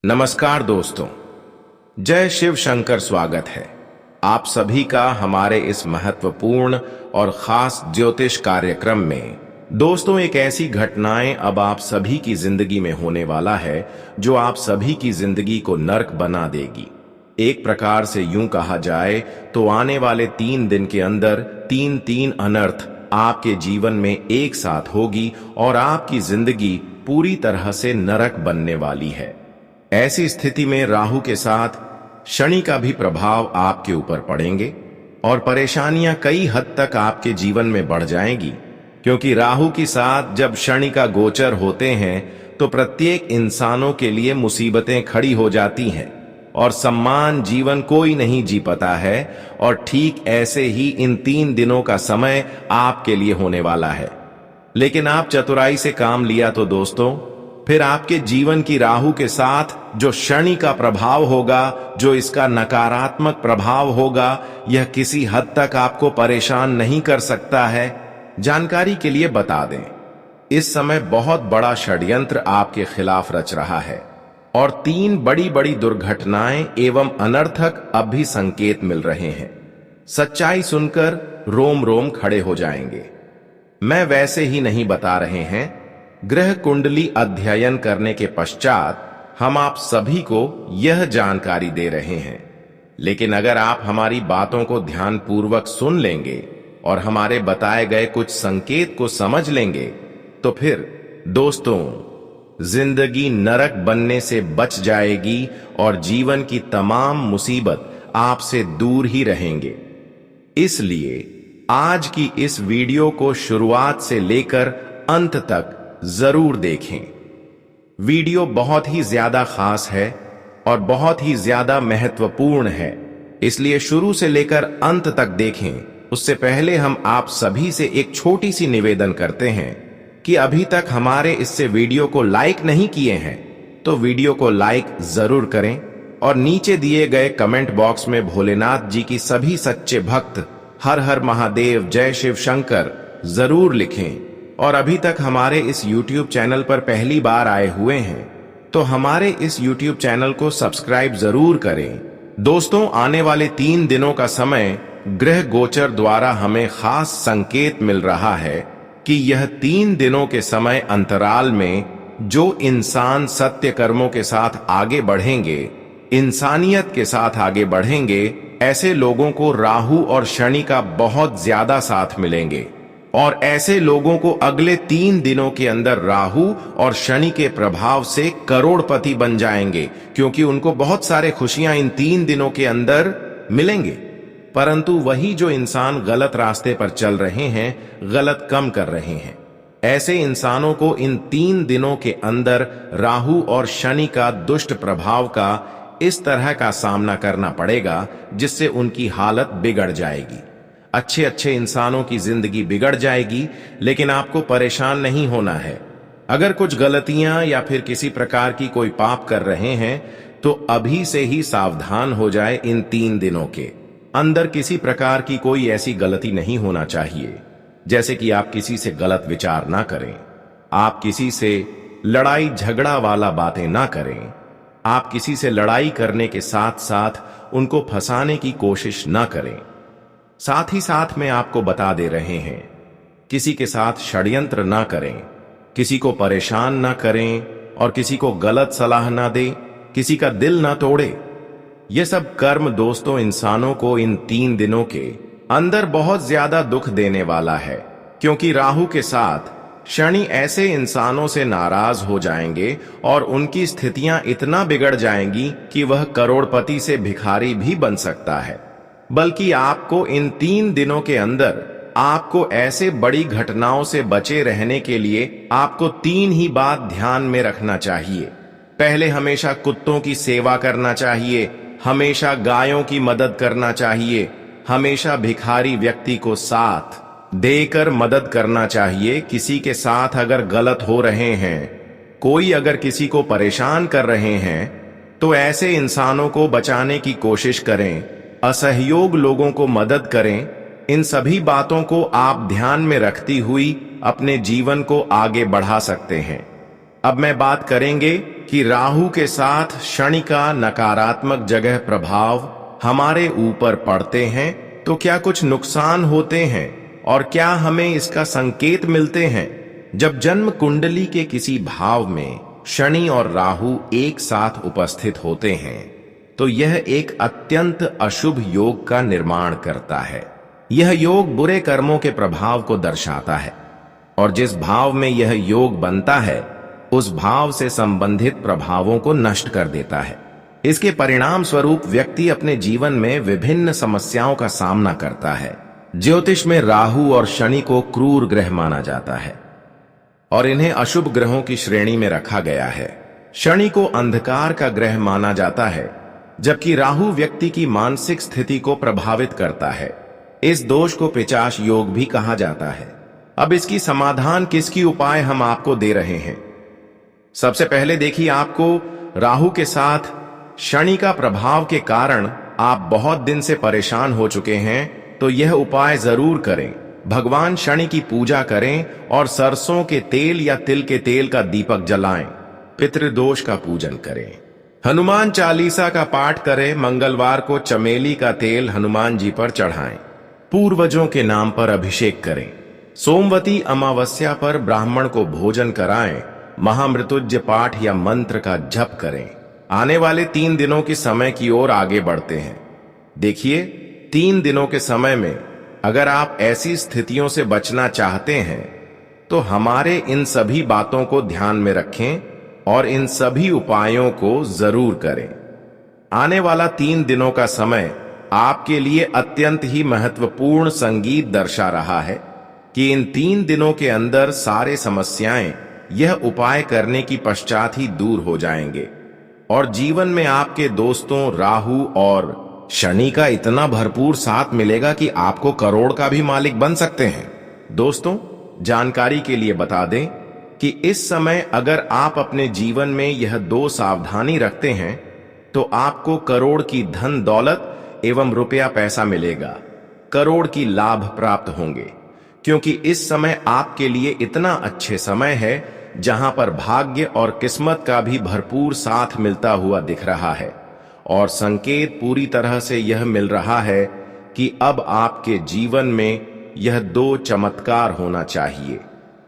नमस्कार दोस्तों, जय शिव शंकर। स्वागत है आप सभी का हमारे इस महत्वपूर्ण और खास ज्योतिष कार्यक्रम में। दोस्तों, एक ऐसी घटनाएं अब आप सभी की जिंदगी में होने वाला है जो आप सभी की जिंदगी को नर्क बना देगी। एक प्रकार से यूं कहा जाए तो आने वाले 3 दिन के अंदर तीन अनर्थ आपके जीवन में एक साथ होगी और आपकी जिंदगी पूरी तरह से नरक बनने वाली है। ऐसी स्थिति में राहु के साथ शनि का भी प्रभाव आपके ऊपर पड़ेंगे और परेशानियां कई हद तक आपके जीवन में बढ़ जाएंगी, क्योंकि राहु के साथ जब शनि का गोचर होते हैं तो प्रत्येक इंसानों के लिए मुसीबतें खड़ी हो जाती हैं और सम्मान जीवन कोई नहीं जी पाता है। और ठीक ऐसे ही इन 3 दिनों का समय आपके लिए होने वाला है। लेकिन आप चतुराई से काम लिया तो दोस्तों, फिर आपके जीवन की राहु के साथ जो शनि का प्रभाव होगा, जो इसका नकारात्मक प्रभाव होगा, यह किसी हद तक आपको परेशान नहीं कर सकता है। जानकारी के लिए बता दें, इस समय बहुत बड़ा षड्यंत्र आपके खिलाफ रच रहा है और 3 बड़ी बड़ी दुर्घटनाएं एवं अनर्थक अब भी संकेत मिल रहे हैं। सच्चाई सुनकर रोम रोम खड़े हो जाएंगे। मैं वैसे ही नहीं बता रहे हैं, ग्रह कुंडली अध्ययन करने के पश्चात हम आप सभी को यह जानकारी दे रहे हैं। लेकिन अगर आप हमारी बातों को ध्यानपूर्वक सुन लेंगे और हमारे बताए गए कुछ संकेत को समझ लेंगे तो फिर दोस्तों, जिंदगी नरक बनने से बच जाएगी और जीवन की तमाम मुसीबत आपसे दूर ही रहेंगे। इसलिए आज की इस वीडियो को शुरुआत से लेकर अंत तक जरूर देखें। वीडियो बहुत ही ज्यादा खास है और बहुत ही ज्यादा महत्वपूर्ण है, इसलिए शुरू से लेकर अंत तक देखें। उससे पहले हम आप सभी से एक छोटी सी निवेदन करते हैं कि अभी तक हमारे इससे वीडियो को लाइक नहीं किए हैं तो वीडियो को लाइक जरूर करें और नीचे दिए गए कमेंट बॉक्स में भोलेनाथ जी की सभी सच्चे भक्त हर हर महादेव, जय शिव शंकर जरूर लिखें। और अभी तक हमारे इस YouTube चैनल पर पहली बार आए हुए हैं तो हमारे इस YouTube चैनल को सब्सक्राइब जरूर करें। दोस्तों, आने वाले 3 दिनों का समय ग्रह गोचर द्वारा हमें खास संकेत मिल रहा है कि यह 3 दिनों के समय अंतराल में जो इंसान सत्य कर्मों के साथ आगे बढ़ेंगे, इंसानियत के साथ आगे बढ़ेंगे, ऐसे लोगों को राहु और शनि का बहुत ज्यादा साथ मिलेंगे और ऐसे लोगों को अगले 3 दिनों के अंदर राहु और शनि के प्रभाव से करोड़पति बन जाएंगे, क्योंकि उनको बहुत सारे खुशियां इन 3 दिनों के अंदर मिलेंगे। परंतु वही जो इंसान गलत रास्ते पर चल रहे हैं, गलत कम कर रहे हैं, ऐसे इंसानों को इन 3 दिनों के अंदर राहु और शनि का दुष्ट प्रभाव का इस तरह का सामना करना पड़ेगा जिससे उनकी हालत बिगड़ जाएगी। अच्छे अच्छे इंसानों की जिंदगी बिगड़ जाएगी, लेकिन आपको परेशान नहीं होना है। अगर कुछ गलतियां या फिर किसी प्रकार की कोई पाप कर रहे हैं तो अभी से ही सावधान हो जाए। इन 3 दिनों के अंदर किसी प्रकार की कोई ऐसी गलती नहीं होना चाहिए, जैसे कि आप किसी से गलत विचार ना करें, आप किसी से लड़ाई झगड़ा वाला बातें ना करें, आप किसी से लड़ाई करने के साथ साथ उनको फंसाने की कोशिश ना करें। साथ ही साथ में आपको बता दे रहे हैं, किसी के साथ षड्यंत्र ना करें, किसी को परेशान ना करें और किसी को गलत सलाह ना दे, किसी का दिल ना तोड़े। ये सब कर्म दोस्तों इंसानों को इन 3 दिनों के अंदर बहुत ज्यादा दुख देने वाला है, क्योंकि राहु के साथ शनि ऐसे इंसानों से नाराज हो जाएंगे और उनकी स्थितियां इतना बिगड़ जाएंगी कि वह करोड़पति से भिखारी भी बन सकता है। बल्कि आपको इन 3 दिनों के अंदर आपको ऐसे बड़ी घटनाओं से बचे रहने के लिए आपको 3 ही बात ध्यान में रखना चाहिए। पहले, हमेशा कुत्तों की सेवा करना चाहिए, हमेशा गायों की मदद करना चाहिए, हमेशा भिखारी व्यक्ति को साथ देकर मदद करना चाहिए। किसी के साथ अगर गलत हो रहे हैं, कोई अगर किसी को परेशान कर रहे हैं तो ऐसे इंसानों को बचाने की कोशिश करें, असहयोग लोगों को मदद करें। इन सभी बातों को आप ध्यान में रखती हुई अपने जीवन को आगे बढ़ा सकते हैं। अब मैं बात करेंगे कि राहु के साथ शनि का नकारात्मक जगह प्रभाव हमारे ऊपर पड़ते हैं तो क्या कुछ नुकसान होते हैं और क्या हमें इसका संकेत मिलते हैं। जब जन्म कुंडली के किसी भाव में शनि और राहु एक साथ उपस्थित होते हैं तो यह एक अत्यंत अशुभ योग का निर्माण करता है। यह योग बुरे कर्मों के प्रभाव को दर्शाता है और जिस भाव में यह योग बनता है उस भाव से संबंधित प्रभावों को नष्ट कर देता है। इसके परिणाम स्वरूप व्यक्ति अपने जीवन में विभिन्न समस्याओं का सामना करता है। ज्योतिष में राहु और शनि को क्रूर ग्रह माना जाता है और इन्हें अशुभ ग्रहों की श्रेणी में रखा गया है। शनि को अंधकार का ग्रह माना जाता है जबकि राहु व्यक्ति की मानसिक स्थिति को प्रभावित करता है। इस दोष को पिशाच योग भी कहा जाता है। अब इसकी समाधान किसकी उपाय हम आपको दे रहे हैं। सबसे पहले देखिए, आपको राहु के साथ शनि का प्रभाव के कारण आप बहुत दिन से परेशान हो चुके हैं तो यह उपाय जरूर करें। भगवान शनि की पूजा करें और सरसों के तेल या तिल के तेल का दीपक जलाएं। पितृदोष का पूजन करें। हनुमान चालीसा का पाठ करें। मंगलवार को चमेली का तेल हनुमान जी पर चढ़ाएं। पूर्वजों के नाम पर अभिषेक करें। सोमवती अमावस्या पर ब्राह्मण को भोजन कराएं। महामृत्युंजय पाठ या मंत्र का जप करें। आने वाले 3 दिनों की समय की ओर आगे बढ़ते हैं। देखिए, 3 दिनों के समय में अगर आप ऐसी स्थितियों से बचना चाहते हैं तो हमारे इन सभी बातों को ध्यान में रखें और इन सभी उपायों को जरूर करें। आने वाला 3 दिनों का समय आपके लिए अत्यंत ही महत्वपूर्ण संगीत दर्शा रहा है कि इन 3 दिनों के अंदर सारे समस्याएं यह उपाय करने की पश्चात ही दूर हो जाएंगे और जीवन में आपके दोस्तों राहु और शनि का इतना भरपूर साथ मिलेगा कि आपको करोड़ का भी मालिक बन सकते हैं। दोस्तों, जानकारी के लिए बता दें कि इस समय अगर आप अपने जीवन में यह 2 सावधानी रखते हैं तो आपको करोड़ की धन दौलत एवं रुपया पैसा मिलेगा। करोड़ की लाभ प्राप्त होंगे क्योंकि इस समय आपके लिए इतना अच्छे समय है जहां पर भाग्य और किस्मत का भी भरपूर साथ मिलता हुआ दिख रहा है और संकेत पूरी तरह से यह मिल रहा है कि अब आपके जीवन में यह 2 चमत्कार होना चाहिए।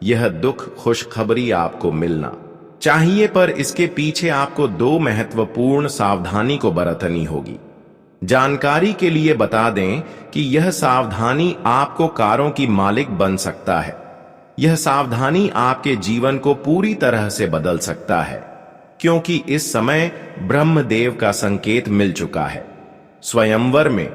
यह दुख खुशखबरी आपको मिलना चाहिए, पर इसके पीछे आपको 2 महत्वपूर्ण सावधानी को बरतनी होगी। जानकारी के लिए बता दें कि यह सावधानी आपको कारों की मालिक बन सकता है। यह सावधानी आपके जीवन को पूरी तरह से बदल सकता है क्योंकि इस समय ब्रह्मदेव का संकेत मिल चुका है। स्वयंवर में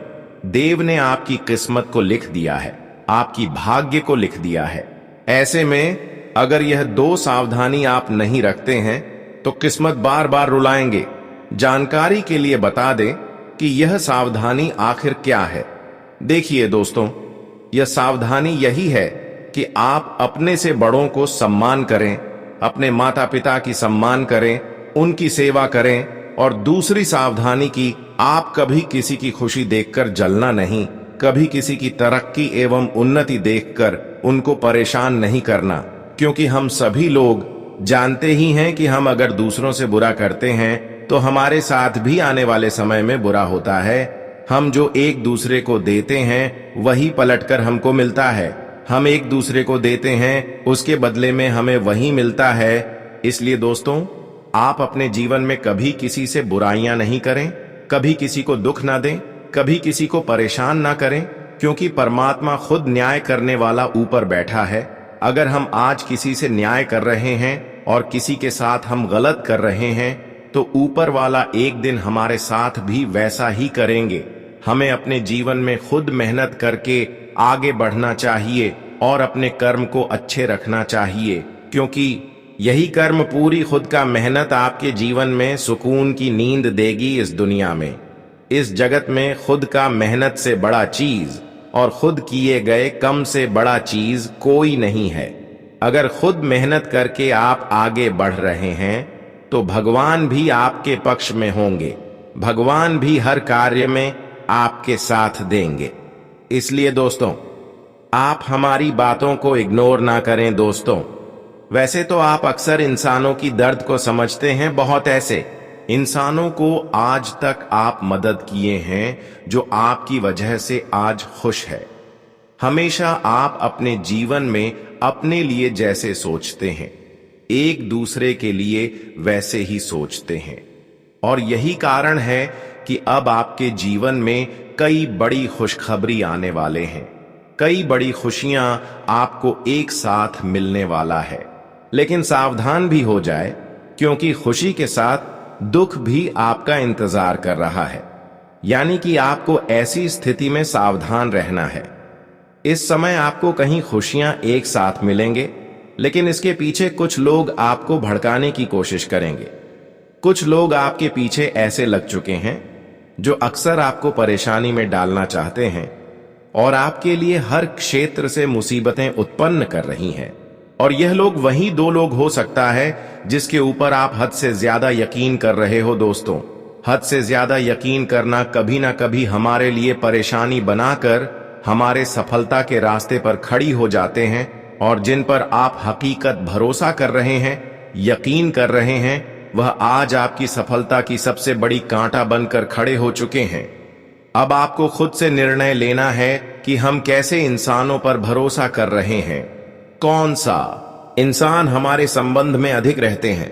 देव ने आपकी किस्मत को लिख दिया है, आपकी भाग्य को लिख दिया है। ऐसे में अगर यह 2 सावधानी आप नहीं रखते हैं तो किस्मत बार बार रुलाएंगे। जानकारी के लिए बता दें कि यह सावधानी आखिर क्या है। देखिए दोस्तों, यह सावधानी यही है कि आप अपने से बड़ों को सम्मान करें, अपने माता पिता की सम्मान करें, उनकी सेवा करें। और दूसरी सावधानी की, आप कभी किसी की खुशी देखकर जलना नहीं, कभी किसी की तरक्की एवं उन्नति देखकर उनको परेशान नहीं करना, क्योंकि हम सभी लोग जानते ही हैं कि हम अगर दूसरों से बुरा करते हैं तो हमारे साथ भी आने वाले समय में बुरा होता है। हम जो एक दूसरे को देते हैं वही पलटकर हमको मिलता है। हम एक दूसरे को देते हैं, उसके बदले में हमें वही मिलता है। इसलिए दोस्तों, आप अपने जीवन में कभी किसी से बुराइयां नहीं करें, कभी किसी को दुख ना दें, कभी किसी को परेशान ना करें, क्योंकि परमात्मा खुद न्याय करने वाला ऊपर बैठा है। अगर हम आज किसी से न्याय कर रहे हैं और किसी के साथ हम गलत कर रहे हैं तो ऊपर वाला एक दिन हमारे साथ भी वैसा ही करेंगे। हमें अपने जीवन में खुद मेहनत करके आगे बढ़ना चाहिए और अपने कर्म को अच्छे रखना चाहिए, क्योंकि यही कर्म पूरी खुद का मेहनत आपके जीवन में सुकून की नींद देगी। इस दुनिया में, इस जगत में खुद का मेहनत से बड़ा चीज और खुद किए गए कम से बड़ा चीज कोई नहीं है। अगर खुद मेहनत करके आप आगे बढ़ रहे हैं तो भगवान भी आपके पक्ष में होंगे, भगवान भी हर कार्य में आपके साथ देंगे। इसलिए दोस्तों, आप हमारी बातों को इग्नोर ना करें। दोस्तों, वैसे तो आप अक्सर इंसानों की दर्द को समझते हैं। बहुत ऐसे इंसानों को आज तक आप मदद किए हैं जो आपकी वजह से आज खुश है। हमेशा आप अपने जीवन में अपने लिए जैसे सोचते हैं, एक दूसरे के लिए वैसे ही सोचते हैं। और यही कारण है कि अब आपके जीवन में कई बड़ी खुशखबरी आने वाले हैं। कई बड़ी खुशियां आपको एक साथ मिलने वाला है। लेकिन सावधान भी हो जाए, क्योंकि खुशी के साथ दुख भी आपका इंतजार कर रहा है। यानी कि आपको ऐसी स्थिति में सावधान रहना है। इस समय आपको कहीं खुशियां एक साथ मिलेंगे, लेकिन इसके पीछे कुछ लोग आपको भड़काने की कोशिश करेंगे। कुछ लोग आपके पीछे ऐसे लग चुके हैं जो अक्सर आपको परेशानी में डालना चाहते हैं और आपके लिए हर क्षेत्र से मुसीबतें उत्पन्न कर रही हैं। और यह लोग वही दो लोग हो सकता है जिसके ऊपर आप हद से ज्यादा यकीन कर रहे हो। दोस्तों, हद से ज्यादा यकीन करना कभी ना कभी हमारे लिए परेशानी बनाकर हमारे सफलता के रास्ते पर खड़ी हो जाते हैं। और जिन पर आप हकीकत भरोसा कर रहे हैं, यकीन कर रहे हैं, वह आज आपकी सफलता की सबसे बड़ी कांटा बनकर खड़े हो चुके हैं। अब आपको खुद से निर्णय लेना है कि हम कैसे इंसानों पर भरोसा कर रहे हैं। कौन सा इंसान हमारे संबंध में अधिक रहते हैं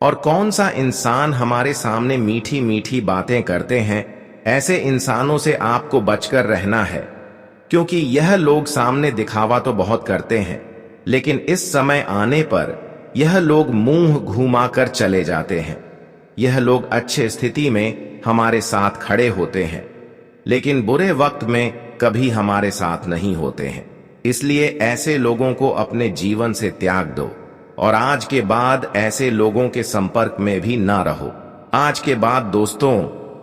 और कौन सा इंसान हमारे सामने मीठी मीठी बातें करते हैं। ऐसे इंसानों से आपको बचकर रहना है, क्योंकि यह लोग सामने दिखावा तो बहुत करते हैं, लेकिन इस समय आने पर यह लोग मुंह घुमाकर चले जाते हैं। यह लोग अच्छे स्थिति में हमारे साथ खड़े होते हैं, लेकिन बुरे वक्त में कभी हमारे साथ नहीं होते हैं। इसलिए ऐसे लोगों को अपने जीवन से त्याग दो और आज के बाद ऐसे लोगों के संपर्क में भी ना रहो। आज के बाद दोस्तों,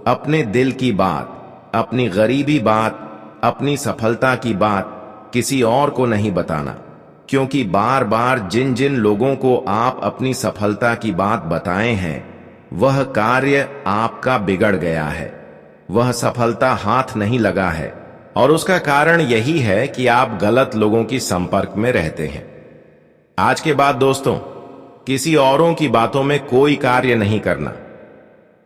अपने दिल की बात, अपनी गरीबी बात, अपनी सफलता की बात किसी और को नहीं बताना, क्योंकि बार बार जिन जिन लोगों को आप अपनी सफलता की बात बताए हैं, वह कार्य आपका बिगड़ गया है। वह सफलता हाथ नहीं लगा है और उसका कारण यही है कि आप गलत लोगों की संपर्क में रहते हैं। आज के बाद दोस्तों, किसी औरों की बातों में कोई कार्य नहीं करना।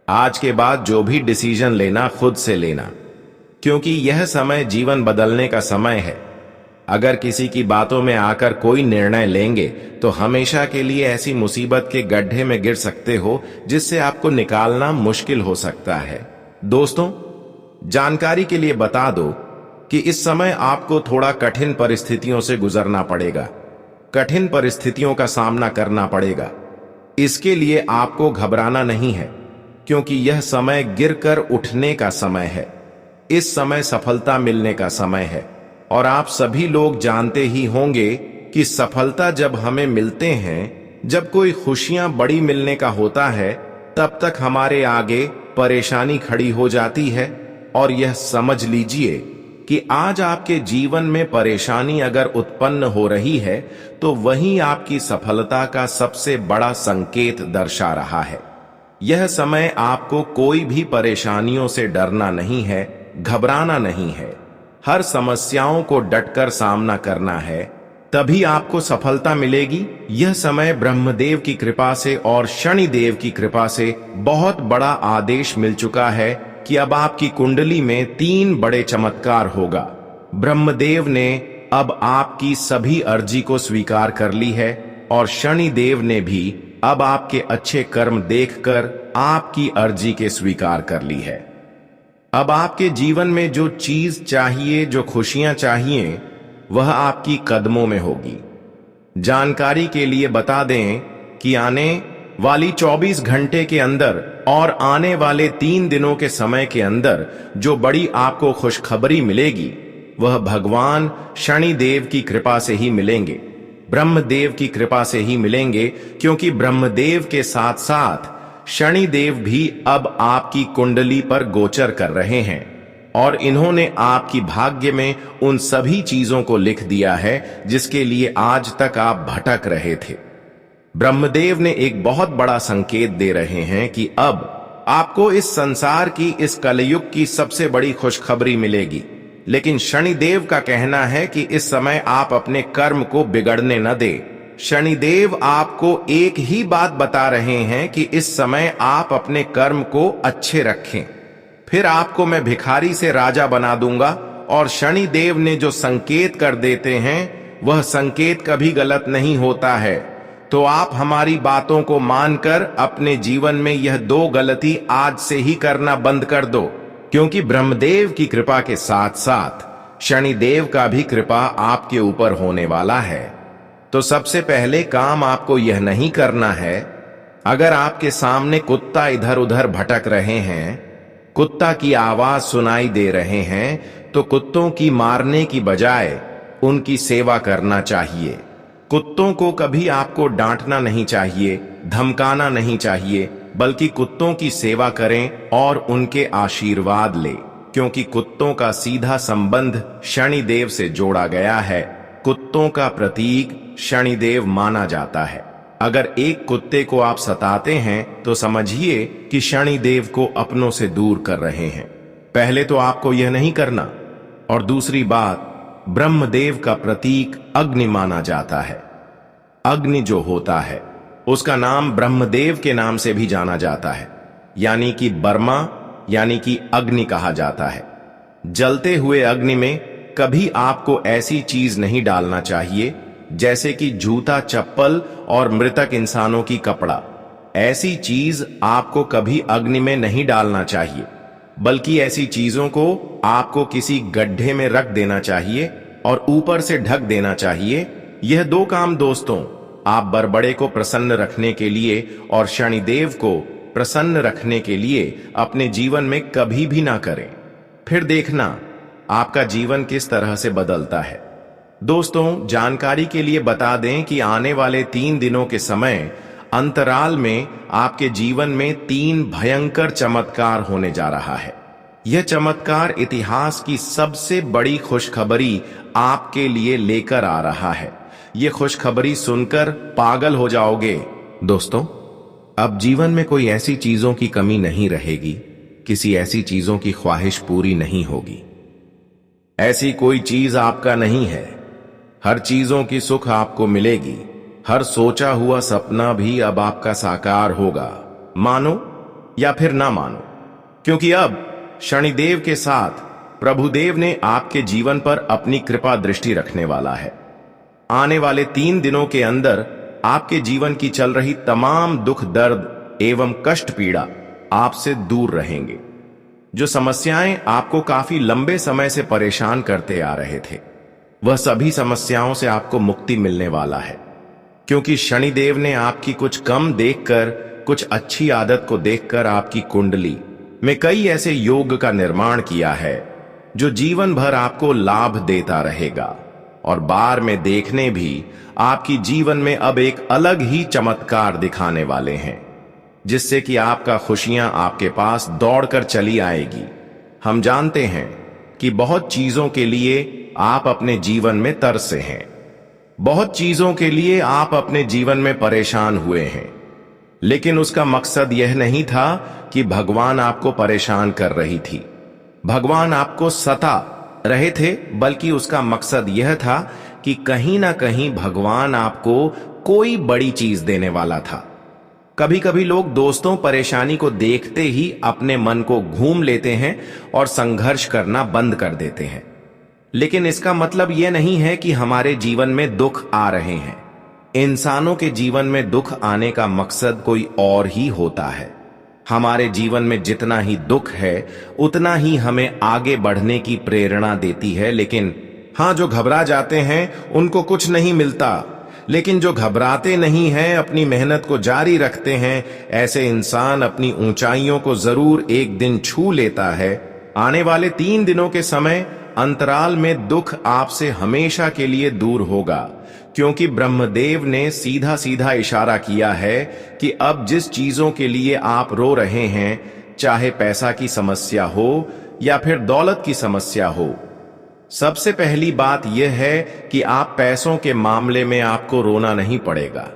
आज के बाद जो भी डिसीजन लेना, खुद से लेना, क्योंकि यह समय जीवन बदलने का समय है। अगर किसी की बातों में आकर कोई निर्णय लेंगे तो हमेशा के लिए ऐसी मुसीबत के गड्ढे में गिर सकते हो जिससे आपको निकालना मुश्किल हो सकता है। दोस्तों, जानकारी के लिए बता दो कि इस समय आपको थोड़ा कठिन परिस्थितियों से गुजरना पड़ेगा, कठिन परिस्थितियों का सामना करना पड़ेगा। इसके लिए आपको घबराना नहीं है, क्योंकि यह समय गिरकर उठने का समय है। इस समय सफलता मिलने का समय है। और आप सभी लोग जानते ही होंगे कि सफलता जब हमें मिलते हैं, जब कोई खुशियां बड़ी मिलने का होता है, तब तक हमारे आगे परेशानी खड़ी हो जाती है। और यह समझ लीजिए कि आज आपके जीवन में परेशानी अगर उत्पन्न हो रही है तो वही आपकी सफलता का सबसे बड़ा संकेत दर्शा रहा है। यह समय आपको कोई भी परेशानियों से डरना नहीं है, घबराना नहीं है। हर समस्याओं को डटकर सामना करना है, तभी आपको सफलता मिलेगी। यह समय ब्रह्मदेव की कृपा से और शनिदेव की कृपा से बहुत बड़ा आदेश मिल चुका है कि अब आपकी कुंडली में 3 बड़े चमत्कार होगा। ब्रह्मदेव ने अब आपकी सभी अर्जी को स्वीकार कर ली है और शनिदेव ने भी अब आपके अच्छे कर्म देखकर आपकी अर्जी के स्वीकार कर ली है। अब आपके जीवन में जो चीज चाहिए, जो खुशियां चाहिए, वह आपकी कदमों में होगी। जानकारी के लिए बता दें कि आने वाली 24 घंटे के अंदर और आने वाले 3 दिनों के समय के अंदर जो बड़ी आपको खुशखबरी मिलेगी, वह भगवान शनिदेव की कृपा से ही मिलेंगे, ब्रह्मदेव की कृपा से ही मिलेंगे। क्योंकि ब्रह्मदेव के साथ साथ शनिदेव भी अब आपकी कुंडली पर गोचर कर रहे हैं और इन्होंने आपकी भाग्य में उन सभी चीजों को लिख दिया है जिसके लिए आज तक आप भटक रहे थे। ब्रह्मदेव ने एक बहुत बड़ा संकेत दे रहे हैं कि अब आपको इस संसार की, इस कलयुग की सबसे बड़ी खुशखबरी मिलेगी। लेकिन शनिदेव का कहना है कि इस समय आप अपने कर्म को बिगड़ने न दे। शनिदेव आपको एक ही बात बता रहे हैं कि इस समय आप अपने कर्म को अच्छे रखें, फिर आपको मैं भिखारी से राजा बना दूंगा। और शनिदेव ने जो संकेत कर देते हैं वह संकेत कभी गलत नहीं होता है। तो आप हमारी बातों को मानकर अपने जीवन में यह 2 गलती आज से ही करना बंद कर दो, क्योंकि ब्रह्मदेव की कृपा के साथ साथ शनिदेव का भी कृपा आपके ऊपर होने वाला है। तो सबसे पहले काम आपको यह नहीं करना है, अगर आपके सामने कुत्ता इधर उधर भटक रहे हैं, कुत्ता की आवाज सुनाई दे रहे हैं, तो कुत्तों की मारने की बजाय उनकी सेवा करना चाहिए। कुत्तों को कभी आपको डांटना नहीं चाहिए, धमकाना नहीं चाहिए, बल्कि कुत्तों की सेवा करें और उनके आशीर्वाद ले, क्योंकि कुत्तों का सीधा संबंध शनिदेव से जोड़ा गया है। कुत्तों का प्रतीक शनिदेव माना जाता है। अगर एक कुत्ते को आप सताते हैं तो समझिए कि शनिदेव को अपनों से दूर कर रहे हैं। पहले तो आपको यह नहीं करना। और दूसरी बात, ब्रह्मदेव का प्रतीक अग्नि माना जाता है। अग्नि जो होता है उसका नाम ब्रह्मदेव के नाम से भी जाना जाता है, यानी कि बर्मा, यानी कि अग्नि कहा जाता है। जलते हुए अग्नि में कभी आपको ऐसी चीज नहीं डालना चाहिए जैसे कि जूता, चप्पल और मृतक इंसानों की कपड़ा। ऐसी चीज आपको कभी अग्नि में नहीं डालना चाहिए, बल्कि ऐसी चीजों को आपको किसी गड्ढे में रख देना चाहिए और ऊपर से ढक देना चाहिए। यह 2 काम दोस्तों आप बड़बड़े को प्रसन्न रखने के लिए और शनिदेव को प्रसन्न रखने के लिए अपने जीवन में कभी भी ना करें। फिर देखना आपका जीवन किस तरह से बदलता है। दोस्तों, जानकारी के लिए बता दें कि आने वाले 3 दिनों के समय अंतराल में आपके जीवन में 3 भयंकर चमत्कार होने जा रहा है। यह चमत्कार इतिहास की सबसे बड़ी खुशखबरी आपके लिए लेकर आ रहा है। यह खुशखबरी सुनकर पागल हो जाओगे। दोस्तों, अब जीवन में कोई ऐसी चीजों की कमी नहीं रहेगी, किसी ऐसी चीजों की ख्वाहिश पूरी नहीं होगी। ऐसी कोई चीज आपका नहीं है। हर चीजों की सुख आपको मिलेगी। हर सोचा हुआ सपना भी अब आपका साकार होगा, मानो या फिर ना मानो, क्योंकि अब शनिदेव के साथ प्रभुदेव ने आपके जीवन पर अपनी कृपा दृष्टि रखने वाला है। आने वाले 3 दिनों के अंदर आपके जीवन की चल रही तमाम दुख, दर्द एवं कष्ट, पीड़ा आपसे दूर रहेंगे। जो समस्याएं आपको काफी लंबे समय से परेशान करते आ रहे थे, वह सभी समस्याओं से आपको मुक्ति मिलने वाला है, क्योंकि शनिदेव ने आपकी कुछ कम देखकर, कुछ अच्छी आदत को देखकर आपकी कुंडली में कई ऐसे योग का निर्माण किया है जो जीवन भर आपको लाभ देता रहेगा। और बार में देखने भी आपकी जीवन में अब एक अलग ही चमत्कार दिखाने वाले हैं, जिससे कि आपका खुशियां आपके पास दौड़कर चली आएगी। हम जानते हैं कि बहुत चीजों के लिए आप अपने जीवन में तरसे हैं, बहुत चीजों के लिए आप अपने जीवन में परेशान हुए हैं, लेकिन उसका मकसद यह नहीं था कि भगवान आपको परेशान कर रही थी, भगवान आपको सता रहे थे, बल्कि उसका मकसद यह था कि कहीं ना कहीं भगवान आपको कोई बड़ी चीज देने वाला था। कभी कभी लोग दोस्तों परेशानी को देखते ही अपने मन को घूम लेते हैं और संघर्ष करना बंद कर देते हैं, लेकिन इसका मतलब यह नहीं है कि हमारे जीवन में दुख आ रहे हैं। इंसानों के जीवन में दुख आने का मकसद कोई और ही होता है। हमारे जीवन में जितना ही दुख है उतना ही हमें आगे बढ़ने की प्रेरणा देती है। लेकिन हाँ, जो घबरा जाते हैं उनको कुछ नहीं मिलता, लेकिन जो घबराते नहीं हैं, अपनी मेहनत को जारी रखते हैं, ऐसे इंसान अपनी ऊंचाइयों को जरूर एक दिन छू लेता है। आने वाले 3 दिनों के समय अंतराल में दुख आपसे हमेशा के लिए दूर होगा, क्योंकि ब्रह्मदेव ने सीधा सीधा इशारा किया है कि अब जिस चीजों के लिए आप रो रहे हैं, चाहे पैसा की समस्या हो या फिर दौलत की समस्या हो, सबसे पहली बात यह है कि आप पैसों के मामले में आपको रोना नहीं पड़ेगा।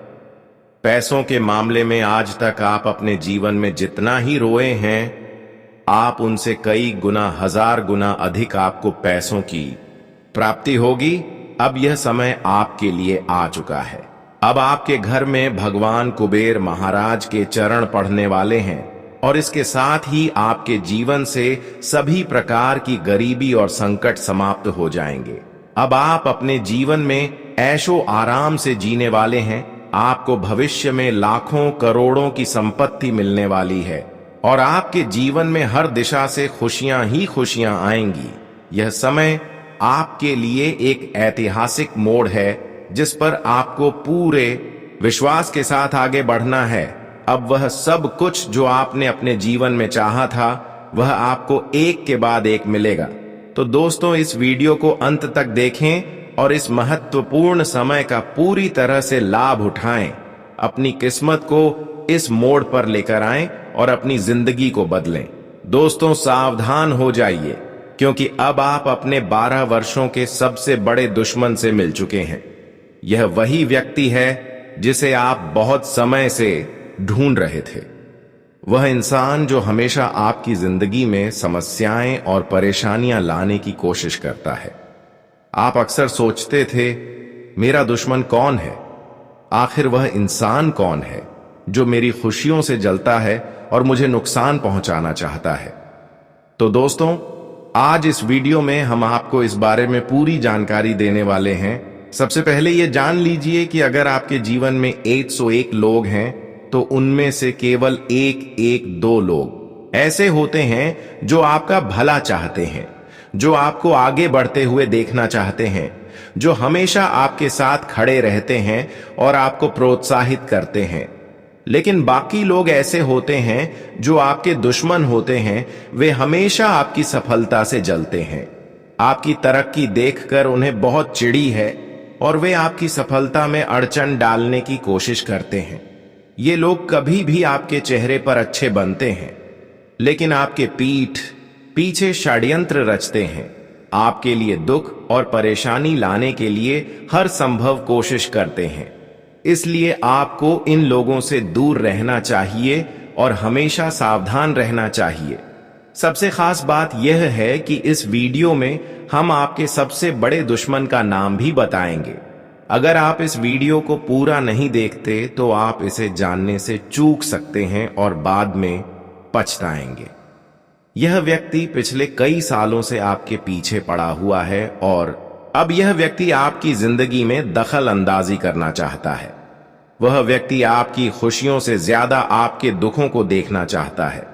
पैसों के मामले में आज तक आप अपने जीवन में जितना ही रोए हैं, आप उनसे कई गुना, 1000 गुना अधिक आपको पैसों की प्राप्ति होगी। अब यह समय आपके लिए आ चुका है। अब आपके घर में भगवान कुबेर महाराज के चरण पढ़ने वाले हैं और इसके साथ ही आपके जीवन से सभी प्रकार की गरीबी और संकट समाप्त हो जाएंगे। अब आप अपने जीवन में ऐशो आराम से जीने वाले हैं। आपको भविष्य में लाखों करोड़ों की संपत्ति मिलने वाली है और आपके जीवन में हर दिशा से खुशियां ही खुशियां आएंगी। यह समय आपके लिए एक ऐतिहासिक मोड़ है जिस पर आपको पूरे विश्वास के साथ आगे बढ़ना है। अब वह सब कुछ जो आपने अपने जीवन में चाहा था वह आपको एक के बाद एक मिलेगा। तो दोस्तों, इस वीडियो को अंत तक देखें और इस महत्वपूर्ण समय का पूरी तरह से लाभ उठाएं। अपनी किस्मत को इस मोड़ पर लेकर आएं और अपनी जिंदगी को बदलें। दोस्तों, सावधान हो जाइए क्योंकि अब आप अपने 12 वर्षों के सबसे बड़े दुश्मन से मिल चुके हैं। यह वही व्यक्ति है जिसे आप बहुत समय से ढूंढ रहे थे। वह इंसान जो हमेशा आपकी जिंदगी में समस्याएं और परेशानियां लाने की कोशिश करता है। आप अक्सर सोचते थे, मेरा दुश्मन कौन है? आखिर वह इंसान कौन है जो मेरी खुशियों से जलता है और मुझे नुकसान पहुंचाना चाहता है? तो दोस्तों, आज इस वीडियो में हम आपको इस बारे में पूरी जानकारी देने वाले हैं। सबसे पहले ये जान लीजिए कि अगर आपके जीवन में 101 लोग हैं तो उनमें से केवल एक दो लोग ऐसे होते हैं जो आपका भला चाहते हैं, जो आपको आगे बढ़ते हुए देखना चाहते हैं, जो हमेशा आपके साथ खड़े रहते हैं और आपको प्रोत्साहित करते हैं। लेकिन बाकी लोग ऐसे होते हैं जो आपके दुश्मन होते हैं। वे हमेशा आपकी सफलता से जलते हैं। आपकी तरक्की देखकर उन्हें बहुत चिढ़ी है और वे आपकी सफलता में अड़चन डालने की कोशिश करते हैं। ये लोग कभी भी आपके चेहरे पर अच्छे बनते हैं, लेकिन आपके पीठ पीछे षड्यंत्र रचते हैं। आपके लिए दुख और परेशानी लाने के लिए हर संभव कोशिश करते हैं। इसलिए आपको इन लोगों से दूर रहना चाहिए और हमेशा सावधान रहना चाहिए। सबसे खास बात यह है कि इस वीडियो में हम आपके सबसे बड़े दुश्मन का नाम भी बताएंगे। अगर आप इस वीडियो को पूरा नहीं देखते तो आप इसे जानने से चूक सकते हैं और बाद में पछताएंगे। यह व्यक्ति पिछले कई सालों से आपके पीछे पड़ा हुआ है और अब यह व्यक्ति आपकी जिंदगी में दखल अंदाजी करना चाहता है। वह व्यक्ति आपकी खुशियों से ज्यादा आपके दुखों को देखना चाहता है।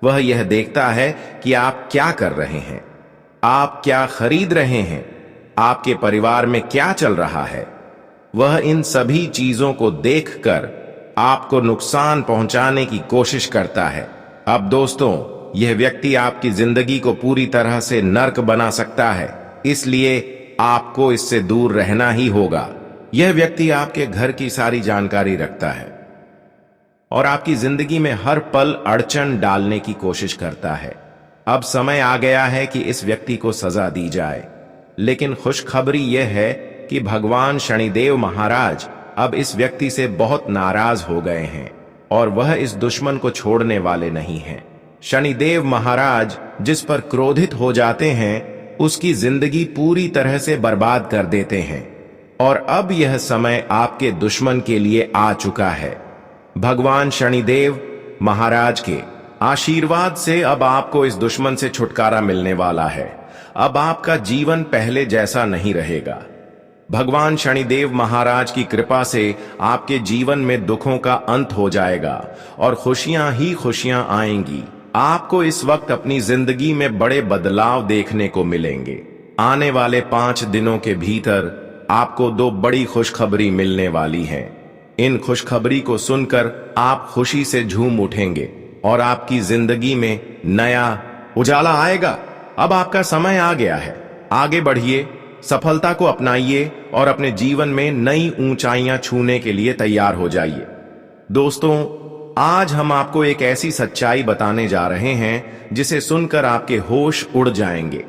वह यह देखता है कि आप क्या कर रहे हैं, आप क्या खरीद रहे हैं, आपके परिवार में क्या चल रहा है। वह इन सभी चीजों को देखकर आपको नुकसान पहुंचाने की कोशिश करता है। अब दोस्तों, यह व्यक्ति आपकी जिंदगी को पूरी तरह से नर्क बना सकता है, इसलिए आपको इससे दूर रहना ही होगा। यह व्यक्ति आपके घर की सारी जानकारी रखता है और आपकी जिंदगी में हर पल अड़चन डालने की कोशिश करता है। अब समय आ गया है कि इस व्यक्ति को सजा दी जाए। लेकिन खुशखबरी यह है कि भगवान शनिदेव महाराज अब इस व्यक्ति से बहुत नाराज हो गए हैं और वह इस दुश्मन को छोड़ने वाले नहीं हैं। शनिदेव महाराज जिस पर क्रोधित हो जाते हैं उसकी जिंदगी पूरी तरह से बर्बाद कर देते हैं और अब यह समय आपके दुश्मन के लिए आ चुका है। भगवान शनिदेव महाराज के आशीर्वाद से अब आपको इस दुश्मन से छुटकारा मिलने वाला है। अब आपका जीवन पहले जैसा नहीं रहेगा। भगवान शनिदेव महाराज की कृपा से आपके जीवन में दुखों का अंत हो जाएगा और खुशियां ही खुशियां आएंगी। आपको इस वक्त अपनी जिंदगी में बड़े बदलाव देखने को मिलेंगे। आने वाले 5 दिनों के भीतर आपको 2 बड़ी खुशखबरी मिलने वाली है। इन खुशखबरी को सुनकर आप खुशी से झूम उठेंगे और आपकी जिंदगी में नया उजाला आएगा। अब आपका समय आ गया है। आगे बढ़िए, सफलता को अपनाइए और अपने जीवन में नई ऊंचाइयां छूने के लिए तैयार हो जाइए। दोस्तों, आज हम आपको एक ऐसी सच्चाई बताने जा रहे हैं जिसे सुनकर आपके होश उड़ जाएंगे।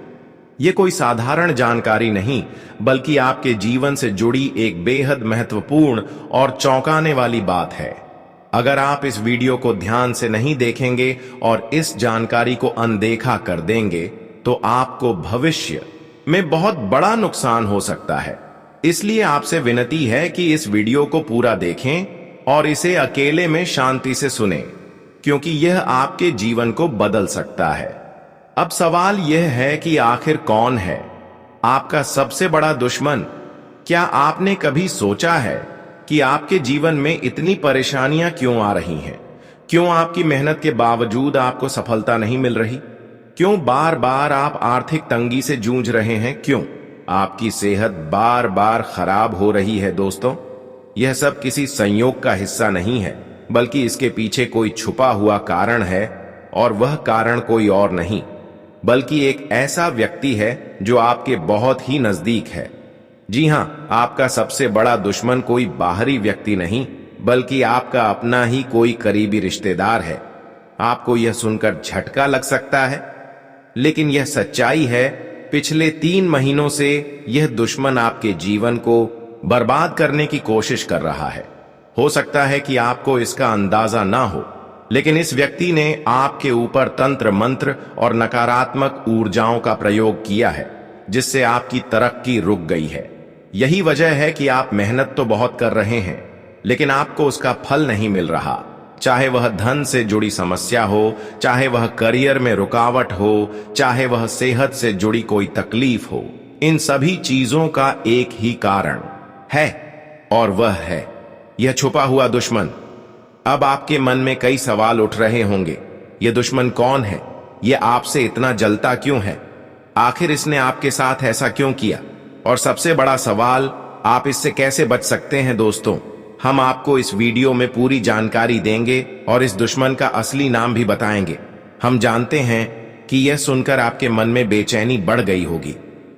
ये कोई साधारण जानकारी नहीं, बल्कि आपके जीवन से जुड़ी एक बेहद महत्वपूर्ण और चौंकाने वाली बात है। अगर आप इस वीडियो को ध्यान से नहीं देखेंगे और इस जानकारी को अनदेखा कर देंगे तो आपको भविष्य में बहुत बड़ा नुकसान हो सकता है। इसलिए आपसे विनती है कि इस वीडियो को पूरा देखें और इसे अकेले में शांति से सुनें, क्योंकि यह आपके जीवन को बदल सकता है। अब सवाल यह है कि आखिर कौन है आपका सबसे बड़ा दुश्मन? क्या आपने कभी सोचा है कि आपके जीवन में इतनी परेशानियां क्यों आ रही हैं? क्यों आपकी मेहनत के बावजूद आपको सफलता नहीं मिल रही? क्यों बार बार आप आर्थिक तंगी से जूझ रहे हैं? क्यों आपकी सेहत बार बार खराब हो रही है? दोस्तों, यह सब किसी संयोग का हिस्सा नहीं है, बल्कि इसके पीछे कोई छुपा हुआ कारण है, और वह कारण कोई और नहीं बल्कि एक ऐसा व्यक्ति है जो आपके बहुत ही नजदीक है। जी हां, आपका सबसे बड़ा दुश्मन कोई बाहरी व्यक्ति नहीं, बल्कि आपका अपना ही कोई करीबी रिश्तेदार है। आपको यह सुनकर झटका लग सकता है, लेकिन यह सच्चाई है। पिछले 3 महीनों से यह दुश्मन आपके जीवन को बर्बाद करने की कोशिश कर रहा है। हो सकता है कि आपको इसका अंदाजा ना हो, लेकिन इस व्यक्ति ने आपके ऊपर तंत्र मंत्र और नकारात्मक ऊर्जाओं का प्रयोग किया है, जिससे आपकी तरक्की रुक गई है। यही वजह है कि आप मेहनत तो बहुत कर रहे हैं, लेकिन आपको उसका फल नहीं मिल रहा। चाहे वह धन से जुड़ी समस्या हो, चाहे वह करियर में रुकावट हो, चाहे वह सेहत से जुड़ी कोई तकलीफ हो, इन सभी चीजों का एक ही कारण है, और वह है यह छुपा हुआ दुश्मन। अब आपके मन में कई सवाल उठ रहे होंगे, यह दुश्मन कौन है? यह आपसे इतना जलता क्यों है? आखिर इसने आपके साथ ऐसा क्यों किया? और सबसे बड़ा सवाल, आप इससे कैसे बच सकते हैं? दोस्तों, हम आपको इस वीडियो में पूरी जानकारी देंगे और इस दुश्मन का असली नाम भी बताएंगे। हम जानते हैं कि यह सुनकर आपके मन में बेचैनी बढ़ गई होगी,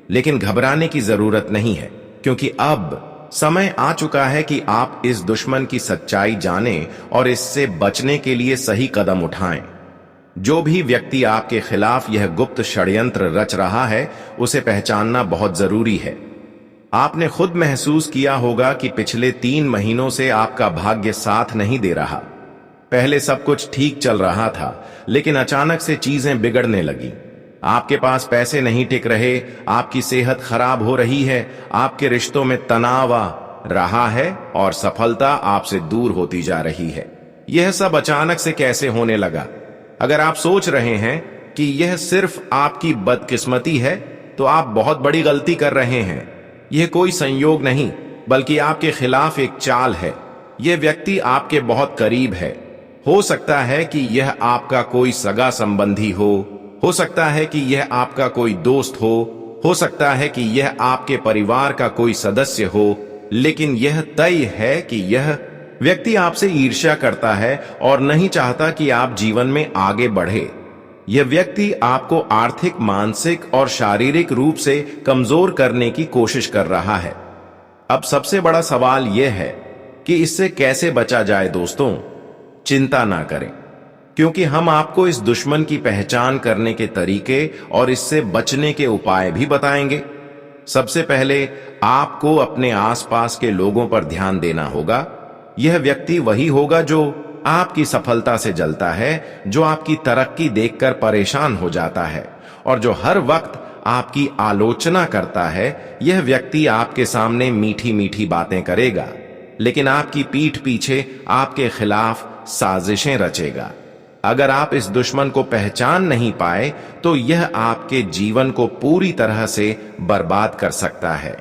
लेकिन घबराने की जरूरत नहीं है, क्योंकि अब समय आ चुका है कि आप इस दुश्मन की सच्चाई जानें और इससे बचने के लिए सही कदम उठाएं। जो भी व्यक्ति आपके खिलाफ यह गुप्त षड्यंत्र रच रहा है, उसे पहचानना बहुत जरूरी है। आपने खुद महसूस किया होगा कि पिछले 3 महीनों से आपका भाग्य साथ नहीं दे रहा। पहले सब कुछ ठीक चल रहा था, लेकिन अचानक से चीजें बिगड़ने लगी। आपके पास पैसे नहीं टिक रहे, आपकी सेहत खराब हो रही है, आपके रिश्तों में तनाव आ रहा है और सफलता आपसे दूर होती जा रही है। यह सब अचानक से कैसे होने लगा? अगर आप सोच रहे हैं कि यह सिर्फ आपकी बदकिस्मती है, तो आप बहुत बड़ी गलती कर रहे हैं। यह कोई संयोग नहीं, बल्कि आपके खिलाफ एक चाल है। यह व्यक्ति आपके बहुत करीब है। हो सकता है कि यह आपका कोई सगा संबंधी हो सकता है कि यह आपका कोई दोस्त हो सकता है कि यह आपके परिवार का कोई सदस्य हो, लेकिन यह तय है कि यह व्यक्ति आपसे ईर्ष्या करता है और नहीं चाहता कि आप जीवन में आगे बढ़े। यह व्यक्ति आपको आर्थिक, मानसिक और शारीरिक रूप से कमजोर करने की कोशिश कर रहा है। अब सबसे बड़ा सवाल यह है कि इससे कैसे बचा जाए? दोस्तों, चिंता ना करें, क्योंकि हम आपको इस दुश्मन की पहचान करने के तरीके और इससे बचने के उपाय भी बताएंगे। सबसे पहले आपको अपने आसपास के लोगों पर ध्यान देना होगा। यह व्यक्ति वही होगा जो आपकी सफलता से जलता है, जो आपकी तरक्की देखकर परेशान हो जाता है और जो हर वक्त आपकी आलोचना करता है। यह व्यक्ति आपके सामने मीठी मीठी बातें करेगा, लेकिन आपकी पीठ पीछे आपके खिलाफ साजिशें रचेगा। अगर आप इस दुश्मन को पहचान नहीं पाए, तो यह आपके जीवन को पूरी तरह से बर्बाद कर सकता है।